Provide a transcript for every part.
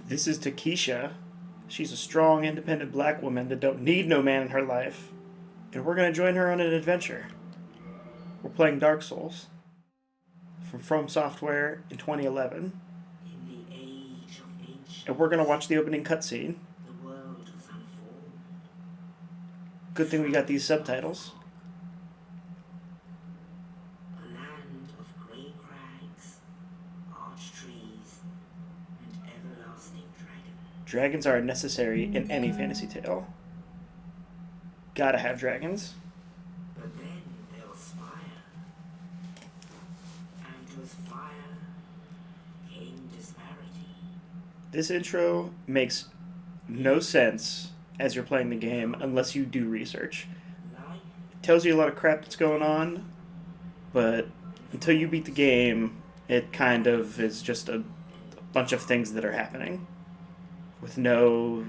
This is Takesha. She's a strong, independent black woman that don't need no man in her life. And we're going to join her on an adventure. We're playing Dark Souls from Software in 2011. In the age of ancient, And we're going to watch the opening cutscene. the world was unformed. Good thing we got these subtitles. A land of grey crags, arch trees, and everlasting dragons. Dragons are necessary in any fantasy tale. Gotta have dragons. But then there was fire. And with fire came disparity. This intro makes no sense as you're playing the game unless you do research. Life It tells you a lot of crap that's going on, but until you beat the game, it kind of is just a bunch of things that are happening with no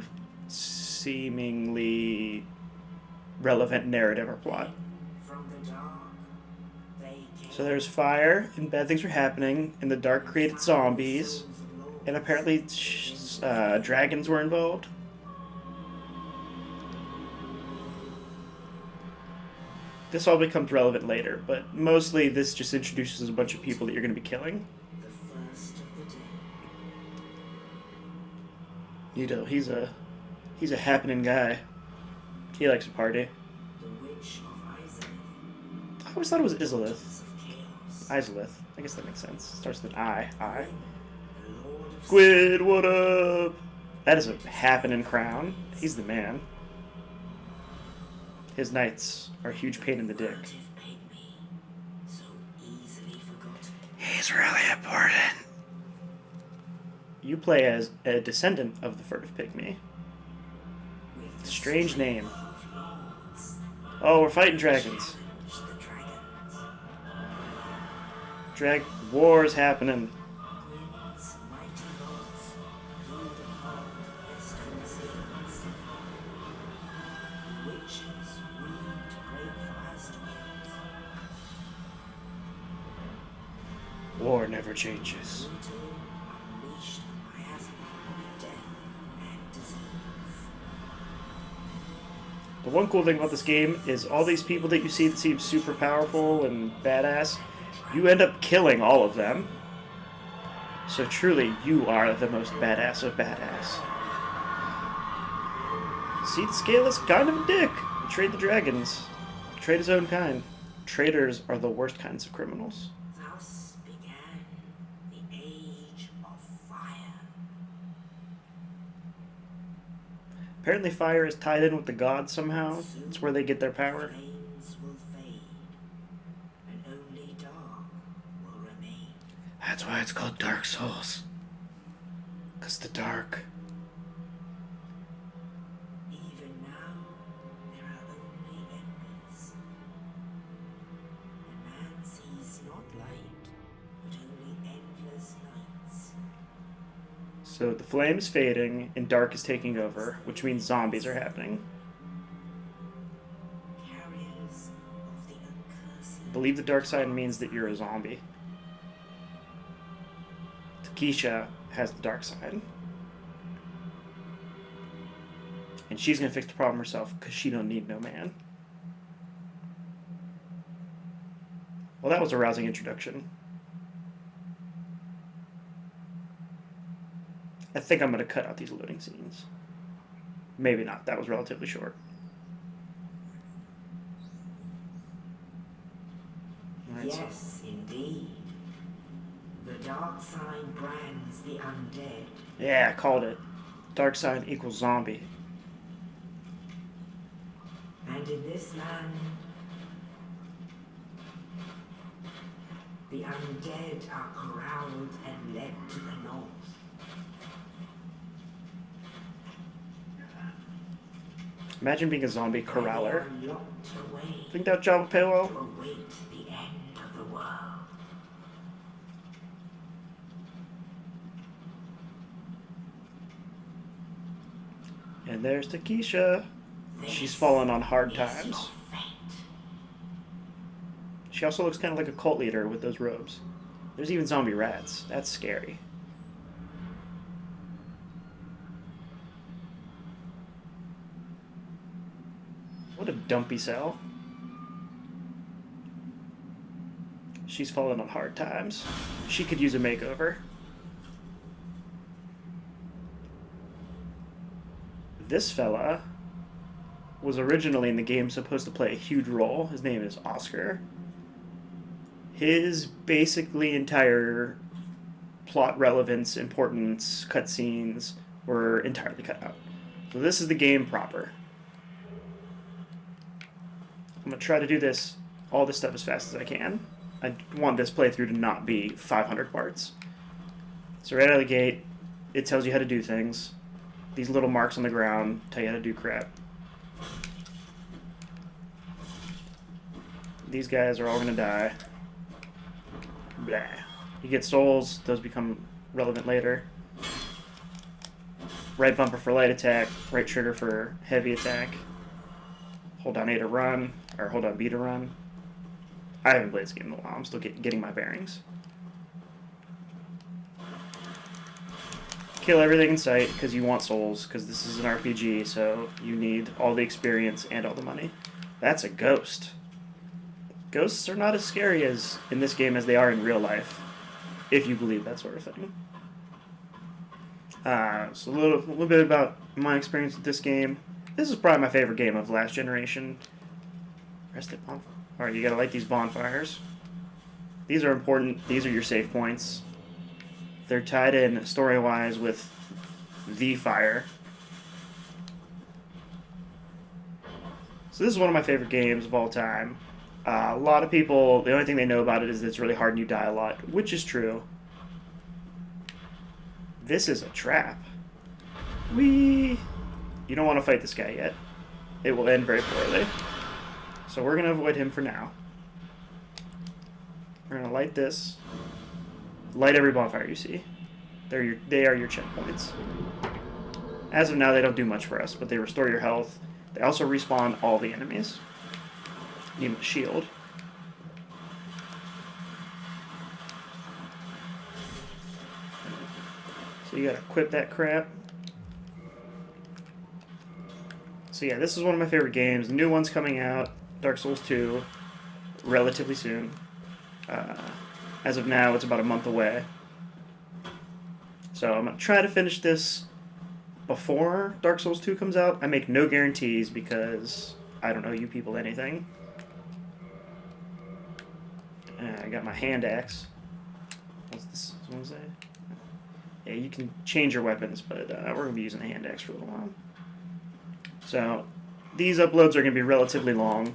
seemingly relevant narrative or plot. from the dark, they came. So there's fire, and bad things were happening, and the dark created zombies, and apparently dragons were involved. This all becomes relevant later, but mostly this just introduces a bunch of people that you're going to be killing. The first of the day. You know, he's a happening guy. He likes to party. The witch of Asylum. I always thought it was Isilith. Of chaos. Isilith. I guess that makes sense. Starts with an I. I. The Lord of Gwyn, what up? That is a happening crown. He's the man. His knights are a huge pain in the dick. Furtive pygmy, so easily forgotten. He's really important. You play as a descendant of the furtive pygmy. With the Strange strength name. of lords, Oh, we're fighting dragons. challenge the dragons. War's happening. Gwyn's mighty lords ruled upon western seas. Witches weaved great firestorms. War never changes. Winter unleashed a miasma of death and disease. The one cool thing about this game is all these people that you see that seem super powerful and badass, you end up killing all of them. So truly, you are the most badass of badass. See, the scale is kind of a dick. Trade the dragons. Trade his own kind. Traitors are the worst kinds of criminals. Thus began the age of fire. Apparently fire is tied in with the gods somehow. It's where they get their power. Flames will fade, and only dark will remain. That's why it's called Dark Souls. 'Cause the dark. Even now, there are only embers. And man sees not light, but only endless nights. So the flame is fading and dark is taking over, which means zombies are happening. Carriers of the accursed. I believe the dark side means that you're a zombie. Takesha has the dark side. And she's gonna fix the problem herself because she don't need no man. Well, that was a rousing introduction. I think I'm gonna cut out these loading scenes. Maybe not. That was relatively short. Alright, so Yes, indeed. The dark sign brands the undead. yeah, I called it. Dark side equals zombie. And in this land, the undead are corralled and led to the north. Imagine being a zombie Where corraller. they are locked away Think that job would pay well? to await the end of the world. And there's Takesha. She's This fallen on hard is times. your fate. She also looks kind of like a cult leader with those robes. There's even zombie rats. That's scary. dumpy cell. She's fallen on hard times. She could use a makeover. This fella was originally in the game supposed to play a huge role. His name is Oscar. His basically entire plot relevance, importance, cutscenes were entirely cut out. So this is the game proper. I'm going to try to do all this stuff as fast as I can. I want this playthrough to not be 500 parts. So right out of the gate, it tells you how to do things. These little marks on the ground tell you how to do crap. These guys are all going to die. Blah. You get souls. Those become relevant later. Right bumper for light attack. Right trigger for heavy attack. Hold down A to run. Or hold down B to run. I haven't played this game in a while. I'm still getting my bearings. Kill everything in sight because you want souls, because this is an RPG, so you need all the experience and all the money. That's a ghost. Ghosts are not as scary as in this game as they are in real life, if you believe that sort of thing. So a little bit about my experience with this game. This is probably my favorite game of last generation. Rest at bonfire. Alright, you gotta light these bonfires. These are important. These are your save points. They're tied in story-wise with the fire. So this is one of my favorite games of all time. A lot of people, the only thing they know about it is that it's really hard and you die a lot, which is true. This is a trap. You don't want to fight this guy yet. It will end very poorly. So we're going to avoid him for now. We're going to light this. Light every bonfire you see. They are your checkpoints. As of now, they don't do much for us, but they restore your health. They also respawn all the enemies. You need a shield. So you gotta equip that crap. So yeah, this is one of my favorite games. The new one's coming out, Dark Souls 2, relatively soon. As of now, it's about a month away. So I'm going to try to finish this before Dark Souls 2 comes out. I make no guarantees because I don't know you people anything. I got my hand axe. What's this one say? Yeah, you can change your weapons, but we're going to be using the hand axe for a little while. So these uploads are going to be relatively long.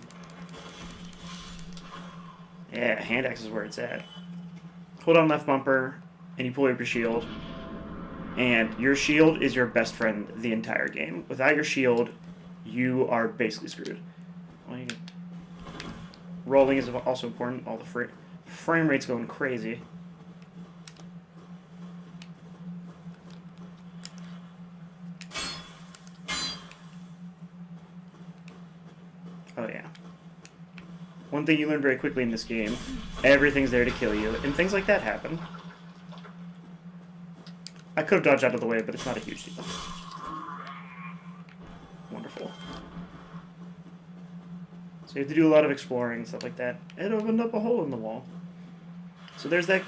Yeah, hand axe is where it's at. Hold on left bumper, and you pull up your shield. And your shield is your best friend the entire game. Without your shield, you are basically screwed. Rolling is also important. All the frame rate's going crazy. Oh yeah. One thing you learn very quickly in this game, everything's there to kill you, and things like that happen. I could have dodged out of the way, but it's not a huge deal. Wonderful. So you have to do a lot of exploring and stuff like that. It opened up a hole in the wall. So there's that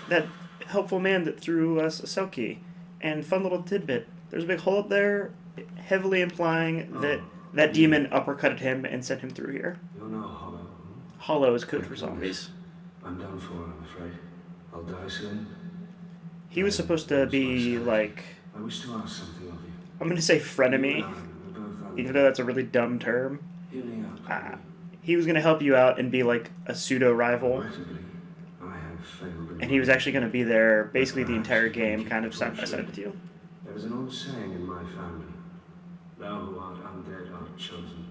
helpful man that threw us a cell key. And fun little tidbit, there's a big hole up there, heavily implying that that demon uppercutted him and sent him through here. You're now Hollow. Hollow is code for zombies. I'm done for, I'm afraid. I'll die soon. He was supposed to be like, I wish to ask something of you. I'm going to say frenemy, even though that's a really dumb term. Hear me out. He was going to help you out and be like a pseudo-rival. Regrettably, I have failed. And he was actually going to be there basically the entire game, kind of side by side with you. There is an old saying in my family. Thou who art undead art chosen.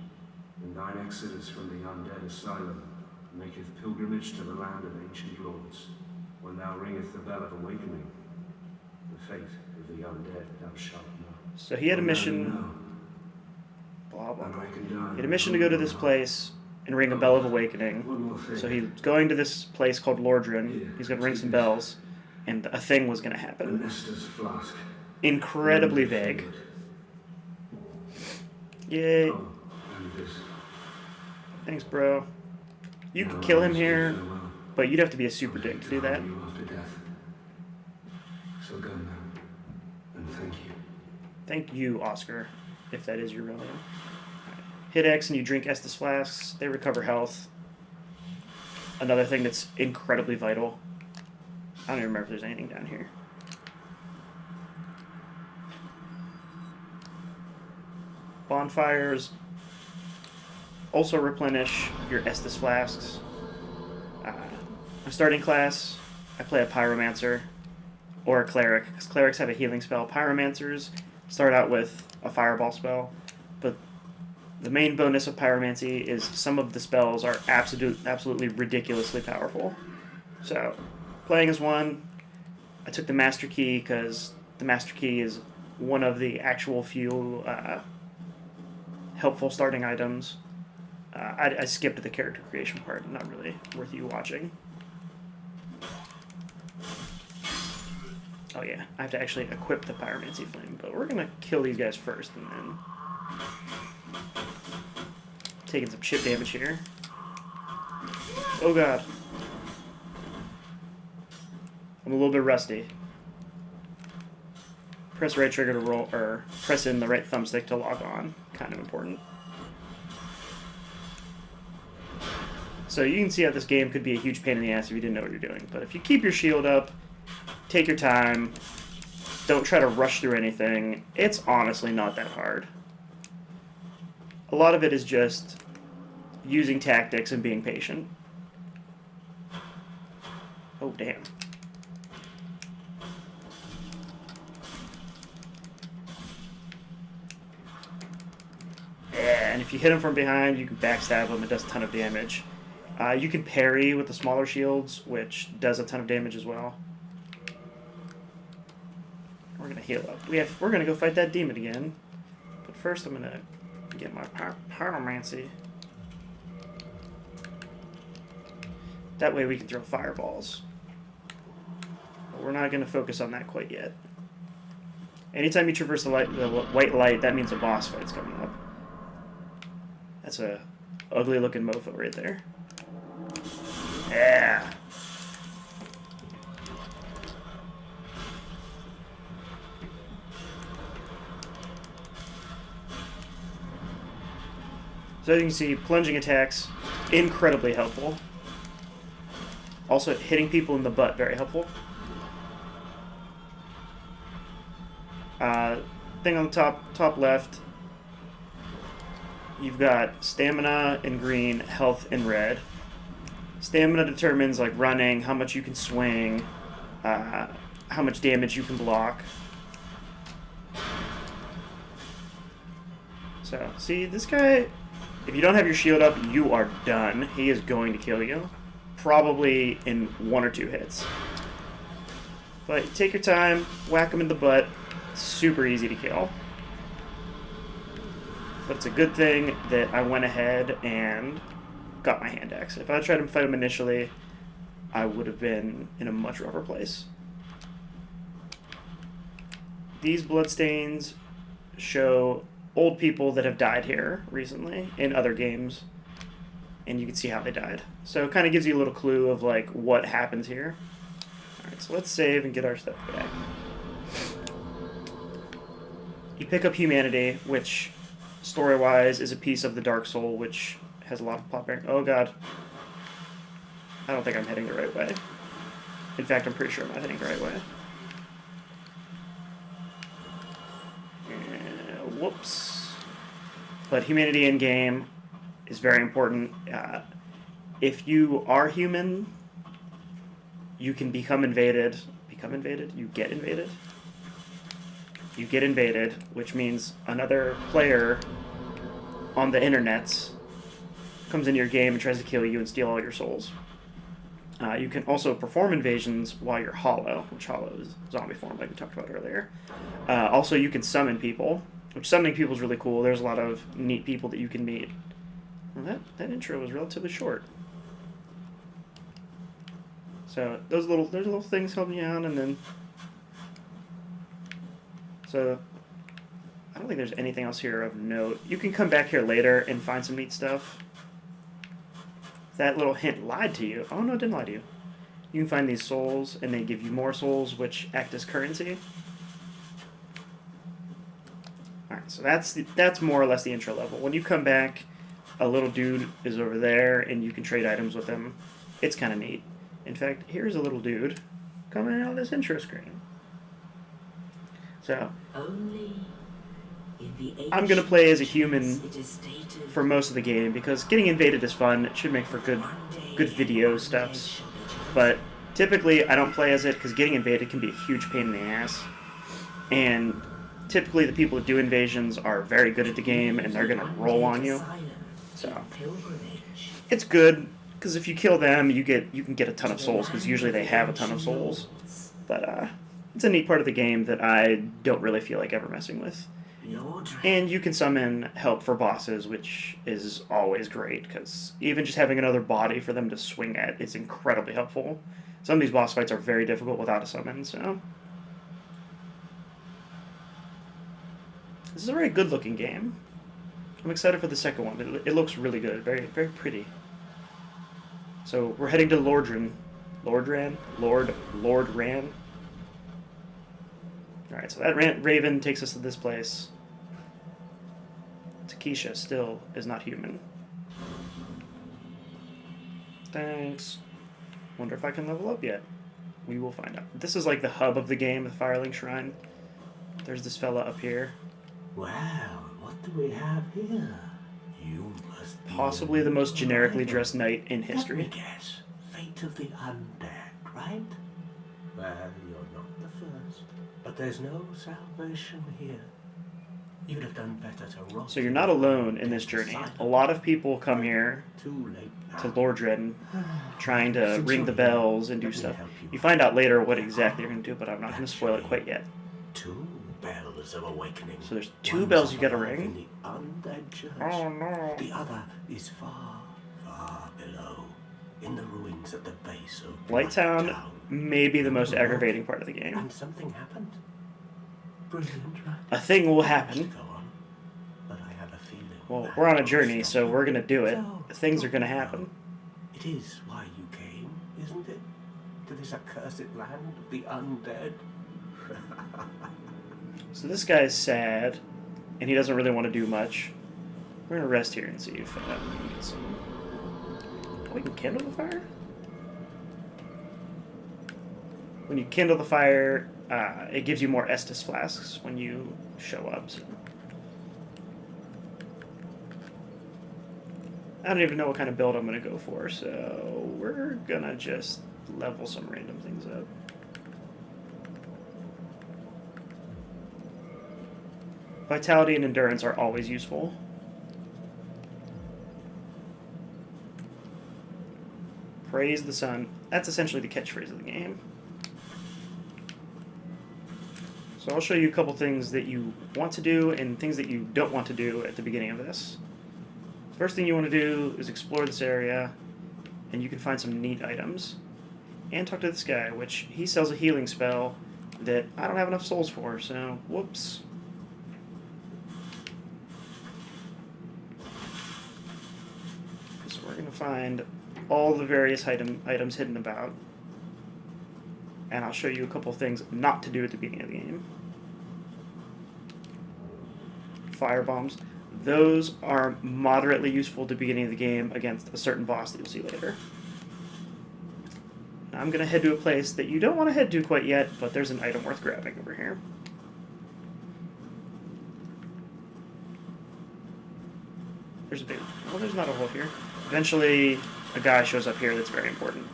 And thine exodus from the undead asylum maketh pilgrimage to the land of ancient lords. When thou ringeth the bell of awakening, the fate of the undead thou shalt know. So he had a mission. Blah, blah, blah. He had a mission to go to this place and ring a bell of awakening. So he's going to this place called Lordran. He's going to ring some bells, and a thing was going to happen. Incredibly vague. Yay. Thanks, bro. You Now could kill I him must bid here, farewell. but you'd have to be a super I dick hope to do harm that. you after death. So go now, and thank you. Thank you, Oscar, if that is your real name. Hit X and you drink Estus flasks. They recover health. Another thing that's incredibly vital. I don't even remember if there's anything down here. Bonfires also replenish your Estus flasks. My starting class, I play a Pyromancer or a Cleric, because Clerics have a healing spell. Pyromancers start out with a Fireball spell, but the main bonus of Pyromancy is some of the spells are absolutely ridiculously powerful. So, playing as one, I took the Master Key because the Master Key is one of the actual few helpful starting items. I skipped the character creation part, not really worth you watching. Oh yeah, I have to actually equip the Pyromancy Flame, but we're gonna kill these guys first and then... Taking some chip damage here. Oh god. I'm a little bit rusty. Press right trigger to roll, or press in the right thumbstick to lock on. Kind of important. So you can see how this game could be a huge pain in the ass if you didn't know what you're doing. But if you keep your shield up, take your time, don't try to rush through anything, it's honestly not that hard. A lot of it is just using tactics and being patient. Oh, damn. Yeah, and if you hit him from behind, you can backstab him. It does a ton of damage. You can parry with the smaller shields, which does a ton of damage as well. We're gonna heal up. We're gonna go fight that demon again. But first, I'm gonna get my pyromancy. That way we can throw fireballs. But we're not gonna focus on that quite yet. Anytime you traverse the white light, that means a boss fight's coming up. That's a ugly looking mofo right there. Yeah. So as you can see, plunging attacks, incredibly helpful. Also, hitting people in the butt, very helpful. Thing on the top left, you've got stamina in green, health in red. Stamina determines like running, how much you can swing, how much damage you can block. So, see, this guy, if you don't have your shield up, you are done. He is going to kill you. Probably in 1 or 2 hits. But take your time, whack him in the butt. Super easy to kill. But it's a good thing that I went ahead and got my hand axe. If I tried to fight him initially, I would have been in a much rougher place. These bloodstains show old people that have died here recently in other games, and you can see how they died. So it kind of gives you a little clue of like what happens here. Alright, so let's save and get our stuff back. You pick up humanity, which story-wise is a piece of the Dark Soul, which has a lot of plot bearing. Oh god. I don't think I'm heading the right way. In fact, I'm pretty sure I'm not heading the right way. Whoops. But humanity in game is very important. If you are human, you can become invaded. Become invaded? You get invaded? You get invaded, which means another player on the internet comes into your game and tries to kill you and steal all your souls. You can also perform invasions while you're hollow, which hollow is zombie form like we talked about earlier. Also, you can summon people, which summoning people is really cool. There's a lot of neat people that you can meet. Well, that intro was relatively short. So there's little things helping you out, and then so I don't think there's anything else here of note. You can come back here later and find some neat stuff. that little hint lied to you. Oh no, it didn't lie to you. You can find these souls, and they give you more souls, which act as currency. Alright, so that's more or less the intro level. When you come back, a little dude is over there, and you can trade items with him. It's kind of neat. In fact, here's a little dude coming out of this intro screen. So, Only in the I'm going to play as a human it is stated for most of the game, because getting invaded is fun. It should make for good video stuffs. But typically, I don't play as it, because getting invaded can be a huge pain in the ass. And typically, the people that do invasions are very good at the game, and they're going to roll on you. So, it's good, because if you kill them, you can get a ton of souls, because usually they have a ton of souls. But it's a neat part of the game that I don't really feel like ever messing with. And you can summon help for bosses, which is always great, because even just having another body for them to swing at is incredibly helpful. Some of these boss fights are very difficult without a summon, so... This is a very good-looking game. I'm excited for the second one. It looks really good. Very, very pretty. So, we're heading to Lord Ran? Alright, so that raven takes us to this place. Takesha still is not human. Thanks. Wonder if I can level up yet. We will find out. This is like the hub of the game, the Firelink Shrine. There's this fella up here. Well, what do we have here? You must be Possibly the most generically dressed knight in history. Let me guess. Fate of the undead, right? Well, you're not the first. But there's no salvation here. You'd have done better to rot. So you're not alone in this journey. A lot of people come here Too late to now. Lordren trying to ring the bells and do stuff. You find out later what exactly you're going to do, but I'm not going to spoil it quite yet. Two bells of awakening. So there's two One's bells you gotta alive ring? in the undead church. Oh no. The other is far, far below, in the ruins at the base of Blighttown Town. may be the most aggravating part of the game. And something happened. Brilliant, right? A thing will happen. Go on. But I have a feeling. Well, that we're on a will journey, stop so you. we're going to do it. So, Things are going to look happen. now. It is why you came, isn't it? To this accursed land of the undead. So this guy's sad, and he doesn't really want to do much. We're going to rest here and see if we can get some... Oh, we can kindle the fire? When you kindle the fire, it gives you more Estus flasks when you show up. So. I don't even know what kind of build I'm going to go for, so we're going to just level some random things up. Vitality and endurance are always useful. Praise the sun. That's essentially the catchphrase of the game. So I'll show you a couple things that you want to do and things that you don't want to do at the beginning of this. First thing you want to do is explore this area, and you can find some neat items. And talk to this guy, which he sells a healing spell that I don't have enough souls for, so whoops. So we're going to find all the various items hidden about. And I'll show you a couple things not to do at the beginning of the game. Fire bombs. Those are moderately useful at the beginning of the game against a certain boss that you'll see later. Now I'm going to head to a place that you don't want to head to quite yet, but there's an item worth grabbing over here. There's a big... Well, there's not a hole here. Eventually, a guy shows up here that's very important.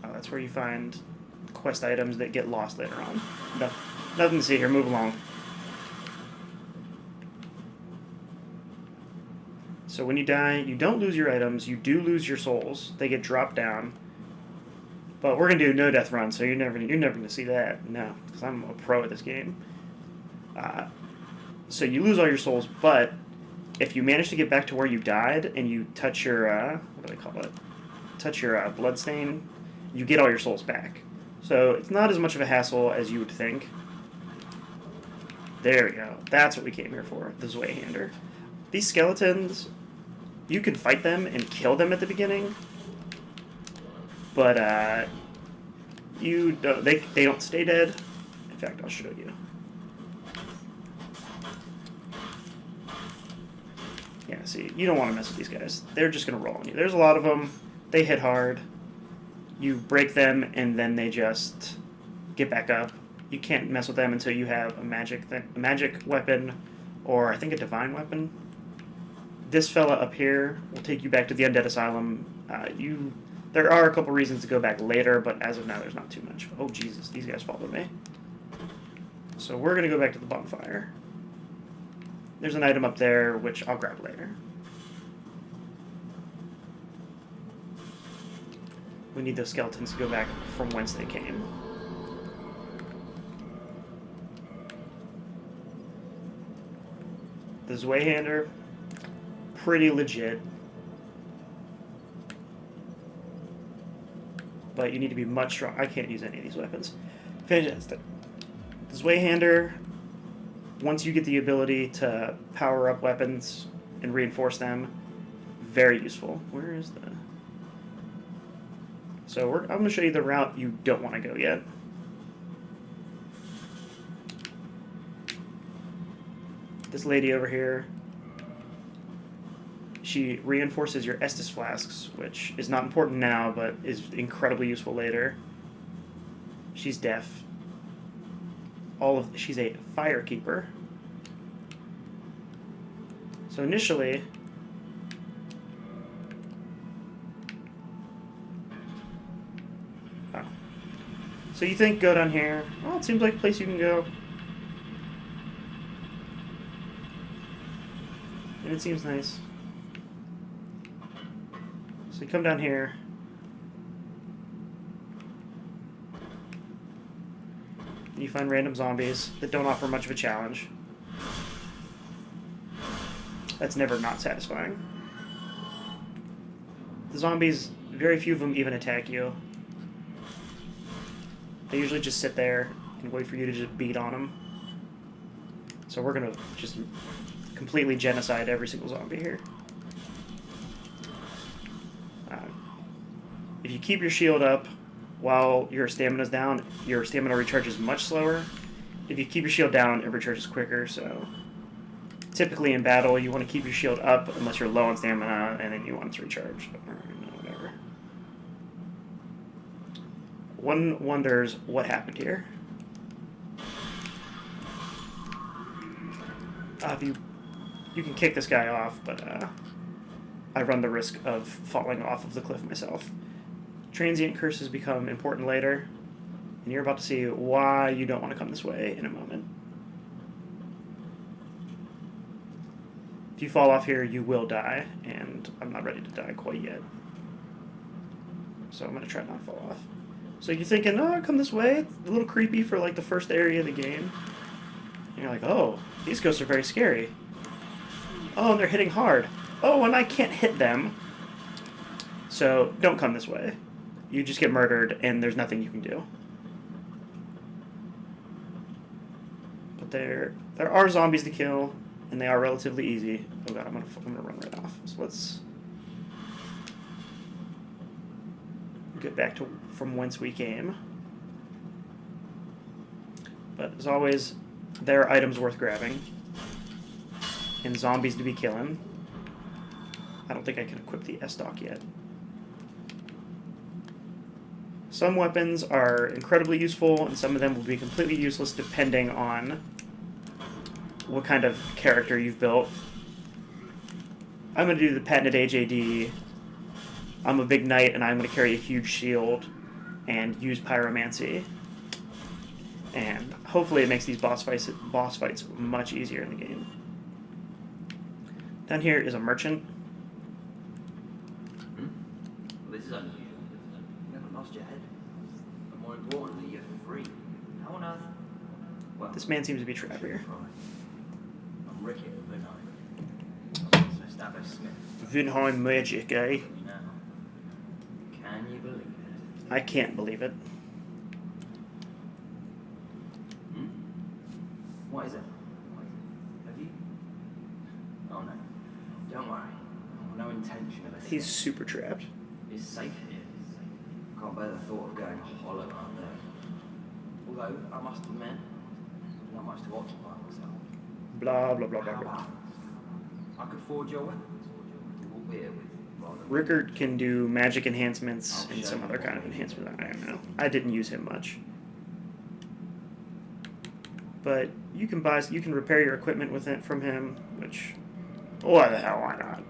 That's where you find quest items that get lost later on. No, nothing to see here. Move along. So when you die, you don't lose your items. You do lose your souls. They get dropped down. But we're gonna do no death run, so you're never gonna see that. No, because I'm a pro at this game. So you lose all your souls, but if you manage to get back to where you died and you touch your what do they call it? Touch your bloodstain, you get all your souls back. So it's not as much of a hassle as you would think. There we go. That's what we came here for, the Zweihander. These skeletons, you can fight them and kill them at the beginning, but they don't stay dead. In fact, I'll show you. Yeah, see, you don't want to mess with these guys. They're just going to roll on you. There's a lot of them. They hit hard. You break them, and then they just get back up. You can't mess with them until you have a magic weapon, or I think a divine weapon. This fella up here will take you back to the Undead Asylum. There are a couple reasons to go back later, but as of now, there's not too much. Oh, Jesus, these guys followed me. So we're going to go back to the bonfire. There's an item up there, which I'll grab later. We need those skeletons to go back from whence they came. The Zweihander, pretty legit. But you need to be much strong. I can't use any of these weapons. Fantastic. The Zweihander, once you get the ability to power up weapons and reinforce them, very useful. Where is the... So I'm going to show you the route you don't want to go yet. This lady over here, she reinforces your Estus flasks, which is not important now, but is incredibly useful later. She's deaf. She's a firekeeper. So initially, so you think go down here. Well, it seems like a place you can go. And it seems nice. So you come down here. And you find random zombies that don't offer much of a challenge. That's never not satisfying. The zombies, very few of them even attack you. They usually just sit there and wait for you to just beat on them. So we're going to just completely genocide every single zombie here. If you keep your shield up while your stamina's down, your stamina recharges much slower. If you keep your shield down, it recharges quicker, so... Typically in battle, you want to keep your shield up unless you're low on stamina, and then you want it to recharge. Whatever. One wonders what happened here. You can kick this guy off, but I run the risk of falling off of the cliff myself. Transient curses become important later, and you're about to see why you don't want to come this way in a moment. If you fall off here, you will die, and I'm not ready to die quite yet. So I'm going to try not to fall off. So you're thinking, oh, come this way? It's a little creepy for like the first area of the game. And you're like, oh, these ghosts are very scary. Oh, and they're hitting hard. Oh, and I can't hit them. So don't come this way. You just get murdered, and there's nothing you can do. But there are zombies to kill, and they are relatively easy. Oh god, I'm gonna run right off. So let's get back to from whence we came. But as always, there are items worth grabbing and zombies to be killing. I don't think I can equip the S-Stock yet. Some weapons are incredibly useful, and some of them will be completely useless depending on what kind of character you've built. I'm going to do the patented AJD. I'm a big knight, and I'm going to carry a huge shield and use pyromancy. And hopefully it makes these boss fights much easier in the game. Down here is a merchant. This is unusual. You haven't lost your head. But more importantly, you're free. How on earth? Well, This man seems to be trapped here. I'm Ricky at Vinheim. So established Smith. Vinheim magic, eh? Now, can you believe it? I can't believe it. What is it? Oh no. Don't worry. No intention of He's escape. super trapped. It's safe here. Can't bear the thought of going hollow out there. Although, I must admit, not much to occupy myself. Blah, blah, blah, blah, How blah. about I could forge your weapons, albeit with rather... Rickard can do magic enhancements and some other kind of enhancement. I don't know. I didn't use him much. But you can repair your equipment with it from him, which, what the hell, why not?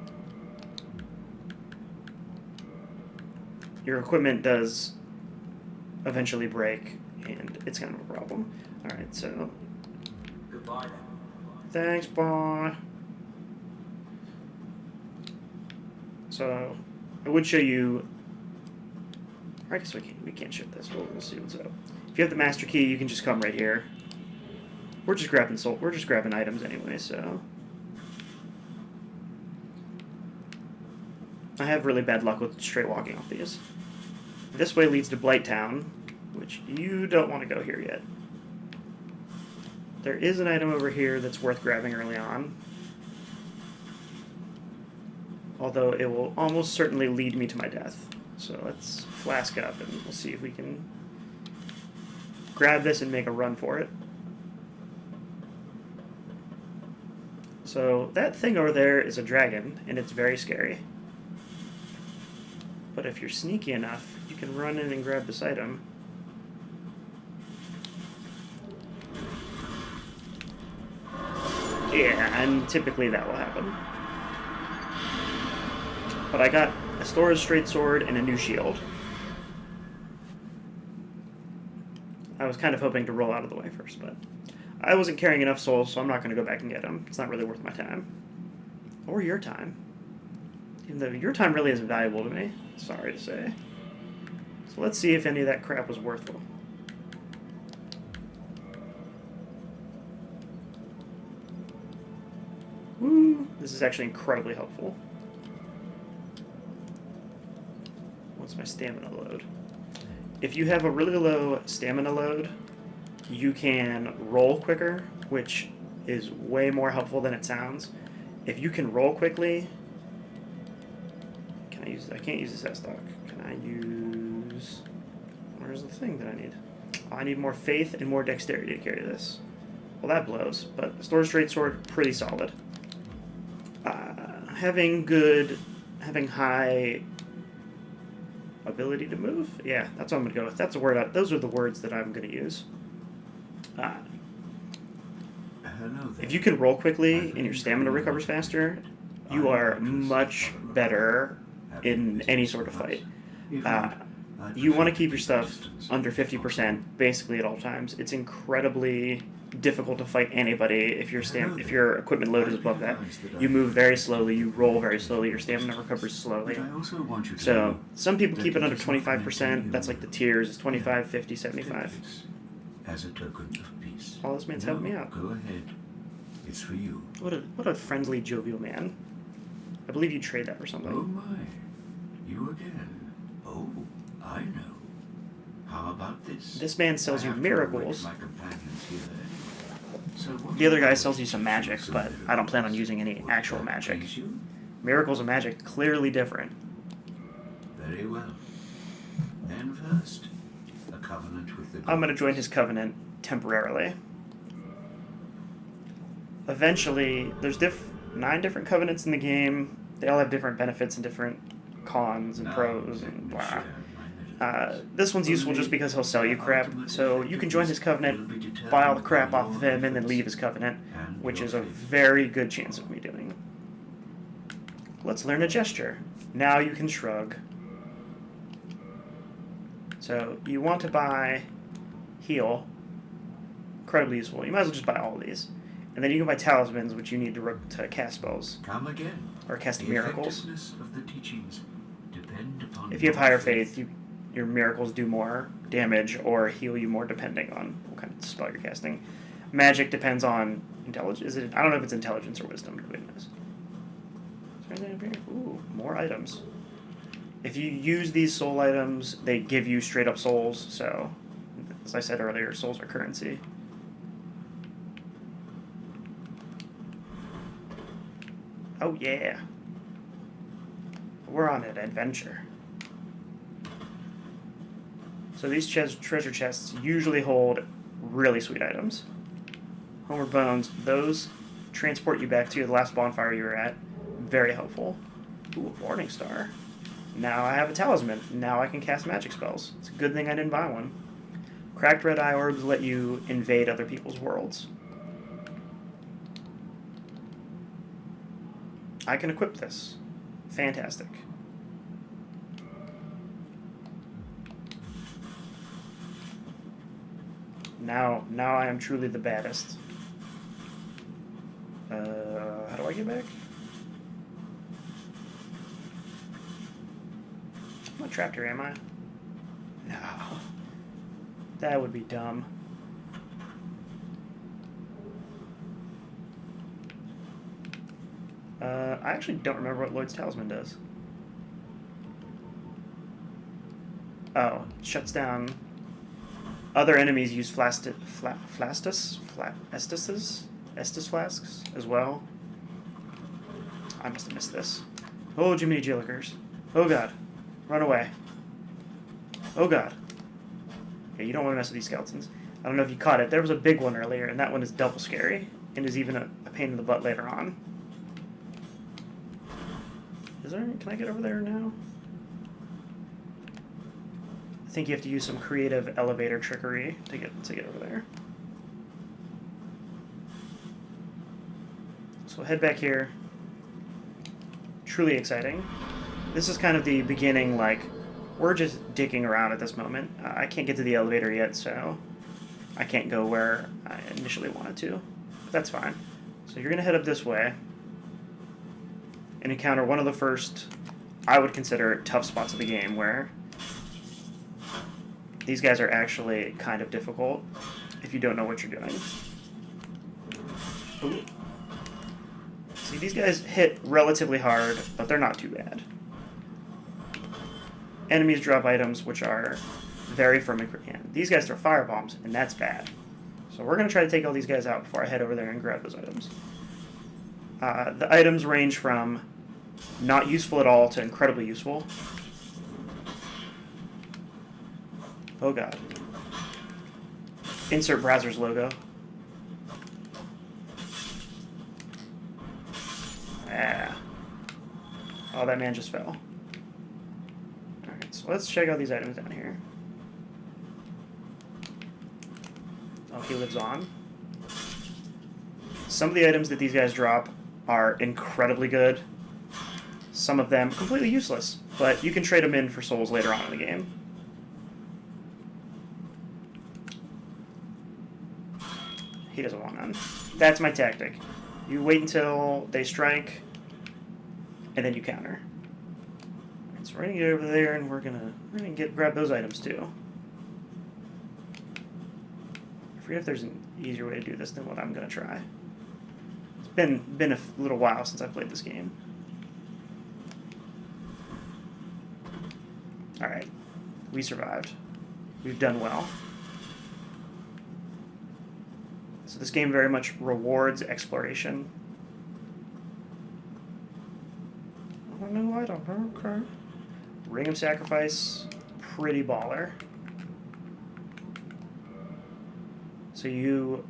Your equipment does eventually break, and it's kind of a problem. Alright, so... Goodbye then. Thanks, bye. So, I would show you... I guess we can't show this. We'll see what's up. If you have the master key, you can just come right here. We're just grabbing items anyway, so... I have really bad luck with straight walking off these. This way leads to Blight Town, which you don't want to go here yet. There is an item over here that's worth grabbing early on. Although it will almost certainly lead me to my death. So let's flask up and we'll see if we can grab this and make a run for it. So that thing over there is a dragon, and it's very scary. But if you're sneaky enough, you can run in and grab this item. Yeah, and typically that will happen. But I got a Stora's straight sword and a new shield. I was kind of hoping to roll out of the way first, but I wasn't carrying enough souls, so I'm not going to go back and get them. It's not really worth my time. Or your time. Even though your time really isn't valuable to me. Sorry to say. So let's see if any of that crap was worthwhile. Woo! This is actually incredibly helpful. What's my stamina load? If you have a really low stamina load, you can roll quicker, which is way more helpful than it sounds. If you can roll quickly... Can I use... I can't use this as stock. Can I use... Where's the thing that I need? Oh, I need more faith and more dexterity to carry this. Well, that blows, but the Stora's straight sword, pretty solid. Having high ability to move? Yeah, that's what I'm going to go with. That's a word. Those are the words that I'm going to use. If you can roll quickly and your stamina recovers faster, you are much better in any sort of fight. You want to keep your stuff under 50% basically at all times. It's incredibly difficult to fight anybody if your equipment load is above that. You move very slowly, you roll very slowly, your stamina recovers slowly. So some people keep it under 25%. That's like the tiers. It's 25, 50, 75. As a token of peace. Oh, this man's helping me out. Go ahead. It's for you. What a friendly, jovial man. I believe you trade that for something. Oh my. You again. Oh, I know. How about this? This man sells you miracles. My companions here. So The other guy sells you some magic, but I don't plan on using any actual magic. Miracles and magic, clearly different. Very well. Then first, a covenant with the I'm going to join his covenant temporarily. Eventually, there's 9 different covenants in the game. They all have different benefits and different cons and pros and blah. This one's useful just because he'll sell you crap. So you can join his covenant, buy all the crap off of him, and then leave his covenant, which is a very good chance of me doing. Let's learn a gesture. Now you can shrug. So you want to buy heal. Incredibly useful. You might as well just buy all of these. And then you can buy talismans, which you need to cast spells. Come again. Or cast The miracles. effectiveness of the teachings depend upon If you have higher faith, your miracles do more damage or heal you more depending on what kind of spell you're casting. Magic depends on intelligence. I don't know if it's intelligence or wisdom. Nobody knows. Is there anything up here? Ooh, more items. If you use these soul items, they give you straight up souls. So, as I said earlier, souls are currency. Oh yeah. We're on an adventure. So these treasure chests usually hold really sweet items. Homer Bones, those transport you back to the last bonfire you were at. Very helpful. Ooh, a Morning Star. Now I have a talisman. Now I can cast magic spells. It's a good thing I didn't buy one. Cracked red eye orbs let you invade other people's worlds. I can equip this. Fantastic. Now I am truly the baddest. How do I get back? I'm not trapped here, am I? No. That would be dumb. I actually don't remember what Lloyd's Talisman does. Oh, it shuts down. Other enemies use Estus flasks as well. I must have missed this. Oh, Jiminy Jillikers. Oh god. Run away. Oh god. Okay, you don't want to mess with these skeletons. I don't know if you caught it. There was a big one earlier, and that one is double scary, and is even a pain in the butt later on. Is there... Can I get over there now? I think you have to use some creative elevator trickery to get over there. So we'll head back here. Truly exciting. This is kind of the beginning, like, we're just dicking around at this moment. I can't get to the elevator yet, so I can't go where I initially wanted to. But that's fine. So you're going to head up this way and encounter one of the first, I would consider, tough spots of the game, where these guys are actually kind of difficult if you don't know what you're doing. Ooh. See, these guys hit relatively hard, but they're not too bad. Enemies drop items which are very firm in hand. These guys throw fire bombs, and that's bad. So we're going to try to take all these guys out before I head over there and grab those items. The items range from not useful at all to incredibly useful. Oh god. Insert Brazzers logo. Ah. Oh, that man just fell. Alright, so let's check out these items down here. Oh, he lives on. Some of the items that these guys drop are incredibly good. Some of them completely useless, but you can trade them in for souls later on in the game. He doesn't want none. That's my tactic. You wait until they strike, and then you counter. Right, so we're gonna get over there, and we're gonna grab those items too. I forget if there's an easier way to do this than what I'm gonna try. It's been a little while since I've played this game. All right, we survived. We've done well. So this game very much rewards exploration. Oh no, I don't know. Okay. Ring of Sacrifice, pretty baller. So you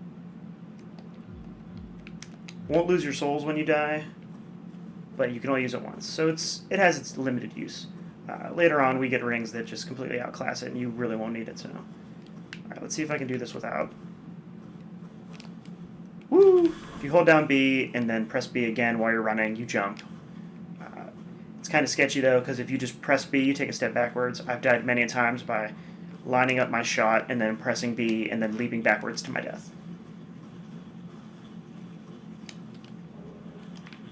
won't lose your souls when you die, but you can only use it once. So it has its limited use. Later on, we get rings that just completely outclass it, and you really won't need it. So, all right, let's see if I can do this without. Woo! If you hold down B and then press B again while you're running, you jump. It's kind of sketchy though, because if you just press B, you take a step backwards. I've died many times by lining up my shot and then pressing B and then leaping backwards to my death.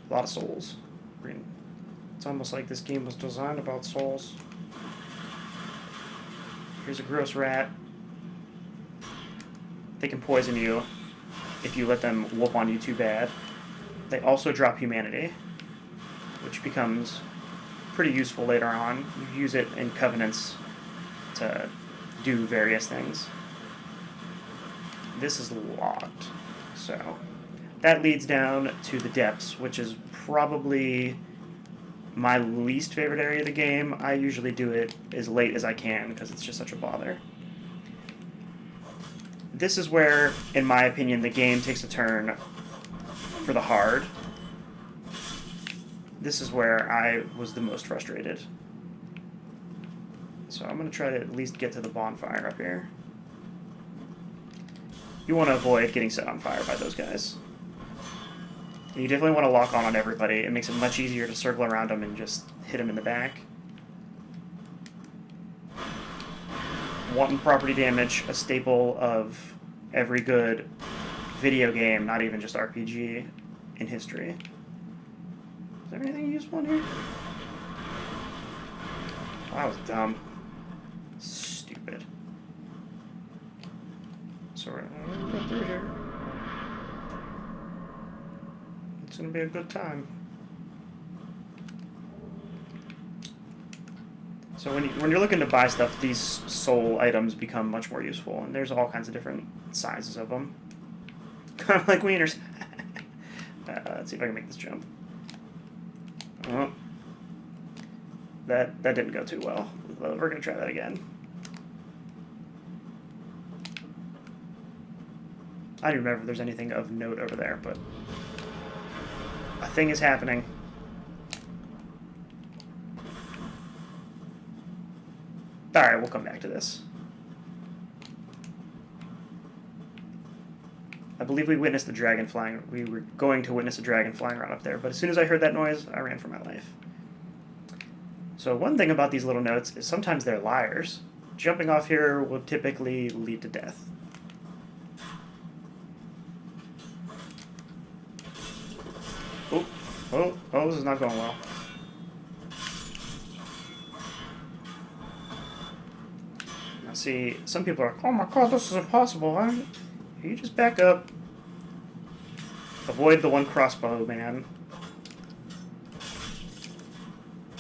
A lot of souls. It's almost like this game was designed about souls. Here's a gross rat. They can poison you if you let them whoop on you too bad. They also drop humanity, which becomes pretty useful later on. You use it in Covenants to do various things. This is locked, so that leads down to the depths, which is probably my least favorite area of the game. I usually do it as late as I can because it's just such a bother. This is where, in my opinion, the game takes a turn for the hard. This is where I was the most frustrated. So I'm going to try to at least get to the bonfire up here. You want to avoid getting set on fire by those guys. And you definitely want to lock on everybody. It makes it much easier to circle around them and just hit them in the back. Wanton property damage, a staple of every good video game, not even just RPG, in history. Is there anything useful in here? Oh, that was dumb. Stupid. So we're gonna go through here. It's gonna be a good time. So when you're looking to buy stuff, these soul items become much more useful, and there's all kinds of different sizes of them. Kind of like wieners. Let's see if I can make this jump. Oh. That didn't go too well. We're gonna try that again. I don't remember if there's anything of note over there, but a thing is happening. Alright, we'll come back to this. I believe we witnessed the dragon flying. We were going to witness a dragon flying around up there, but as soon as I heard that noise, I ran for my life. So one thing about these little notes is sometimes they're liars. Jumping off here will typically lead to death. Oh, this is not going well. Now see, some people are like, oh my god, this is impossible. You just back up. Avoid the one crossbow, man.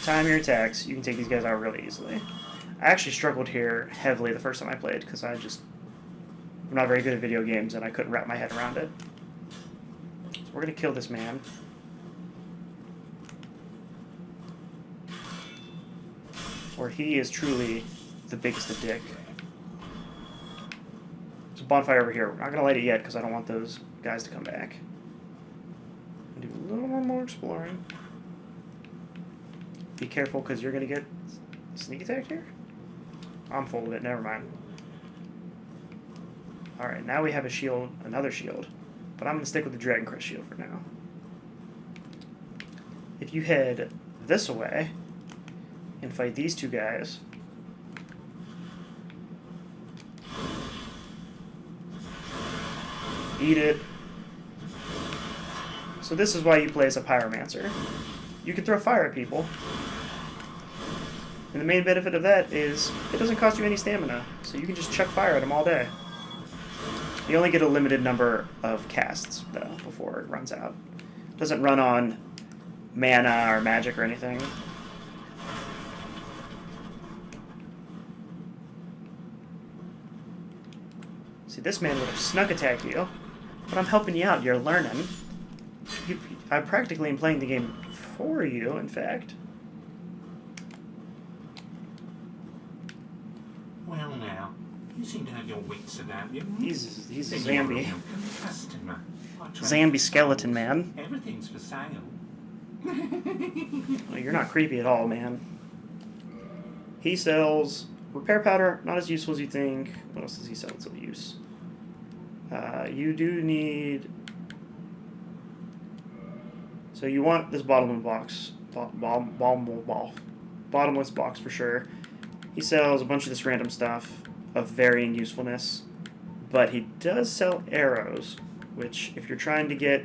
Time your attacks. You can take these guys out really easily. I actually struggled here heavily the first time I played because I'm not very good at video games and I couldn't wrap my head around it. So we're going to kill this man. For he is truly the biggest of dick. There's a bonfire over here. We're not going to light it yet because I don't want those guys to come back. Do a little more exploring. Be careful because you're going to get sneak attacked here? I'm full of it. Never mind. Alright, now we have a shield, another shield. But I'm going to stick with the Dragon Crest shield for now. If you head this way and fight these two guys, eat it. So this is why you play as a pyromancer. You can throw fire at people. And the main benefit of that is it doesn't cost you any stamina. So you can just chuck fire at them all day. You only get a limited number of casts, though, before it runs out. It doesn't run on mana or magic or anything. See, this man would have snuck attacked you, but I'm helping you out. You're learning. I practically am playing the game for you, in fact. Well now, you seem to have your wits about you. He's a Then zombie. you're a good customer. Zombie skeleton man. Everything's for sale. Well, you're not creepy at all, man. He sells repair powder, not as useful as you think. What else does he sell that's of use? You do need... So you want this bottomless box. Bottomless box for sure. He sells a bunch of this random stuff of varying usefulness. But he does sell arrows, which if you're trying to get...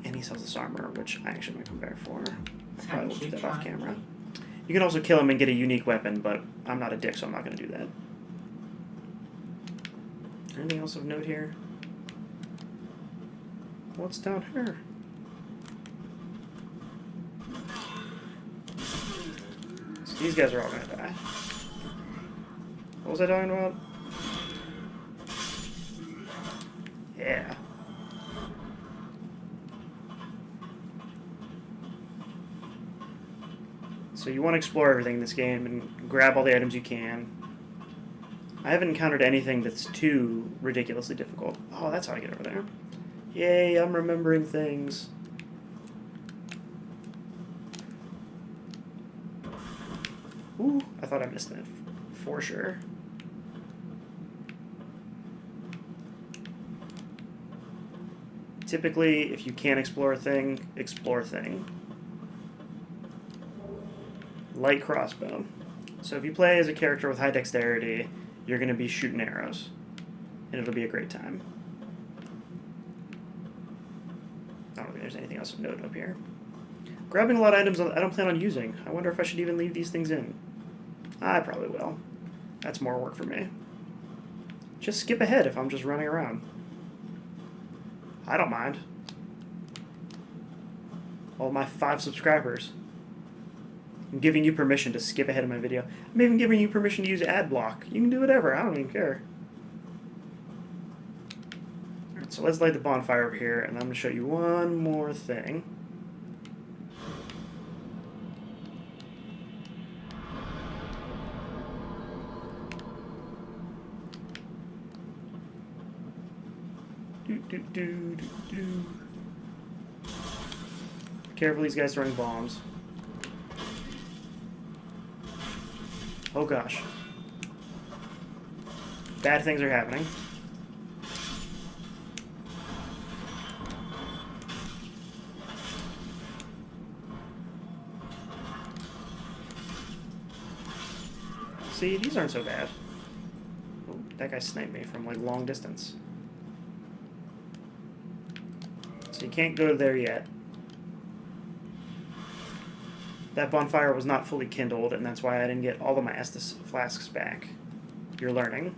And he sells this armor, which I actually might come back for. I'll probably will do that off camera. You can also kill him and get a unique weapon, but I'm not a dick, so I'm not going to do that. Anything else of note here? What's down here? So these guys are all going to die. What was I talking about? Yeah. So you want to explore everything in this game and grab all the items you can. I haven't encountered anything that's too ridiculously difficult. Oh, that's how I get over there. Yay, I'm remembering things. Ooh, I thought I missed that for sure. Typically, if you can't explore a thing, explore a thing. Light crossbow. So if you play as a character with high dexterity, you're going to be shooting arrows. And it'll be a great time. I don't think there's anything else of note up here. Grabbing a lot of items I don't plan on using. I wonder if I should even leave these things in. I probably will. That's more work for me. Just skip ahead if I'm just running around. I don't mind. All my 5 subscribers. I'm giving you permission to skip ahead of my video. I'm even giving you permission to use ad block. You can do whatever. I don't even care. Alright, so let's light the bonfire over here, and I'm going to show you one more thing. Careful, these guys throwing bombs. Oh gosh. Bad things are happening. See, these aren't so bad. Oh, that guy sniped me from like long distance. So you can't go there yet. That bonfire was not fully kindled, and that's why I didn't get all of my Estus flasks back. You're learning.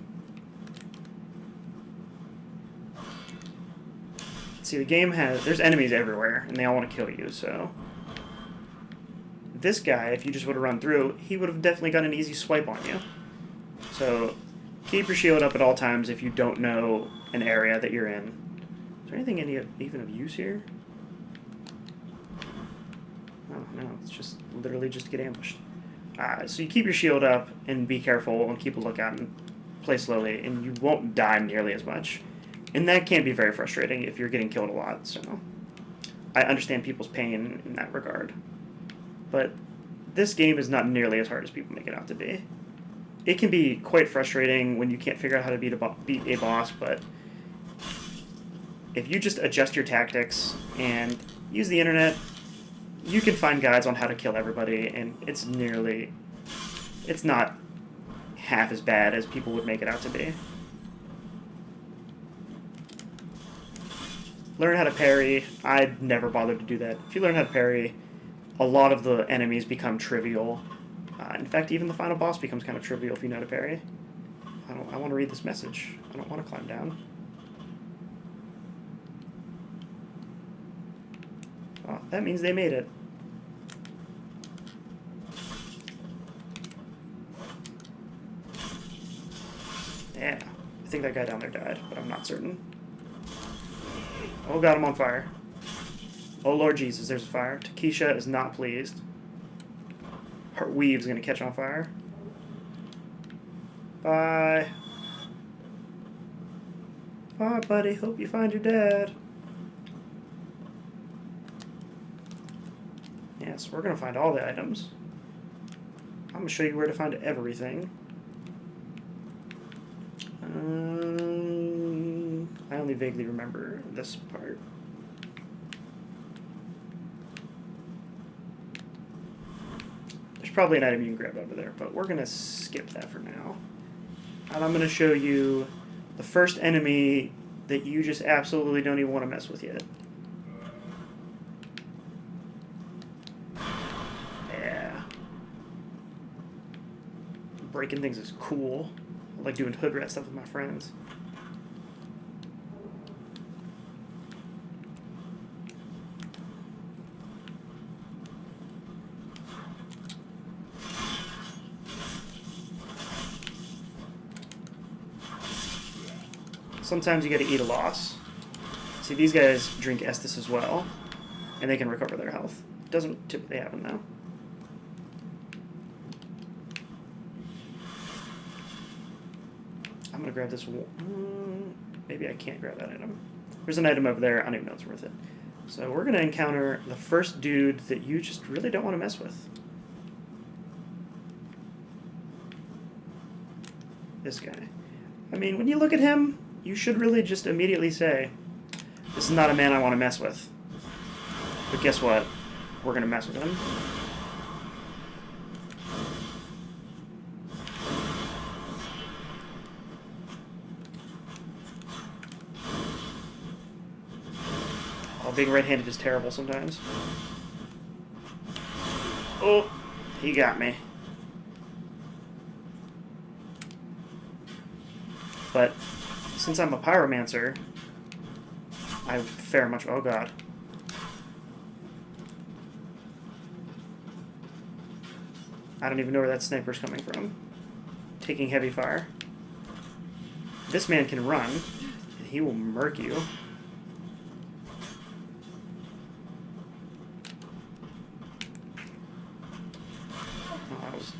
See, the game there's enemies everywhere, and they all want to kill you, so... This guy, if you just would have run through, he would have definitely got an easy swipe on you. So, keep your shield up at all times if you don't know an area that you're in. Is there anything even of use here? Oh, no, it's just literally just to get ambushed. So you keep your shield up and be careful and keep a lookout and play slowly, and you won't die nearly as much. And that can be very frustrating if you're getting killed a lot, so I understand people's pain in that regard. But this game is not nearly as hard as people make it out to be. It can be quite frustrating when you can't figure out how to beat a boss, but if you just adjust your tactics and use the internet, you can find guides on how to kill everybody, and it's not half as bad as people would make it out to be. Learn how to parry. I'd never bothered to do that. If you learn how to parry, a lot of the enemies become trivial. In fact, even the final boss becomes kind of trivial if you know how to parry. I want to read this message. I don't want to climb down. Oh, that means they made it. Yeah, I think that guy down there died, but I'm not certain. Oh god, I'm on fire. Oh Lord Jesus, there's a fire. Takesha is not pleased. Her weave's gonna catch on fire. Bye. Bye, buddy. Hope you find your dad. Yes, we're gonna find all the items. I'm gonna show you where to find everything. I only vaguely remember this part. There's probably an item you can grab over there, but we're going to skip that for now. And I'm going to show you the first enemy that you just absolutely don't even want to mess with yet. Yeah. Breaking things is cool. I like doing hood rat stuff with my friends. Sometimes you gotta eat a loss. See, these guys drink Estus as well, and they can recover their health. Doesn't typically happen though. gonna grab this. Maybe I can't grab that item. There's an item over there. I don't even know it's worth it. So we're gonna encounter the first dude that you just really don't want to mess with. This guy. I mean, when you look at him, you should really just immediately say, this is not a man I want to mess with. But guess what? We're going to mess with him. Oh, being red-handed is terrible sometimes. Oh, he got me. But since I'm a pyromancer, I fare much. Oh god. I don't even know where that sniper's coming from. Taking heavy fire. This man can run, and he will murk you. Oh, that was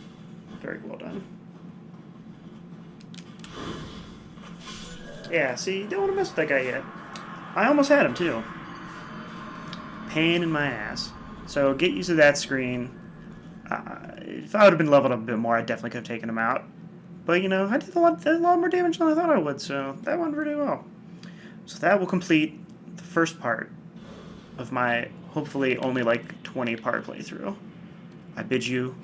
very well done. Yeah, see, you don't want to mess with that guy yet. I almost had him, too. Pain in my ass. So, get used to that screen. If I would have been leveled up a bit more, I definitely could have taken him out. But, you know, I did a lot more damage than I thought I would, so that went pretty well. So that will complete the first part of my, hopefully, only like 20-part playthrough. I bid you